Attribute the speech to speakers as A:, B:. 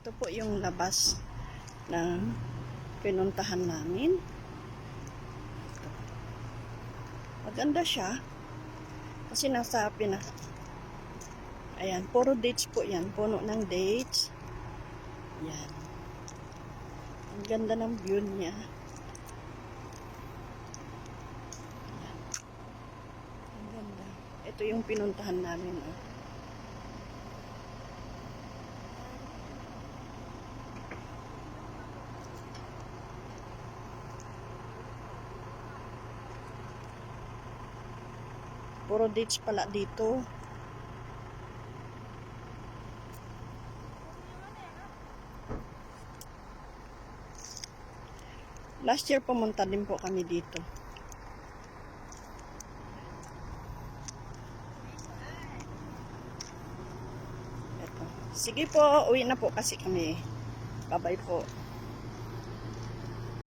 A: Ito po yung labas ng pinuntahan namin. Ito. Maganda siya. Kasi nasa ayan, puro dates po yan. Puno ng dates. Yan. Ang ganda ng view niya. Yan. Ang ganda. Ito yung pinuntahan namin. Oh. Puro dates pala dito. Last year pumunta din po kami dito. Ito. Sige po, uwi na po kasi kami. Bye-bye po.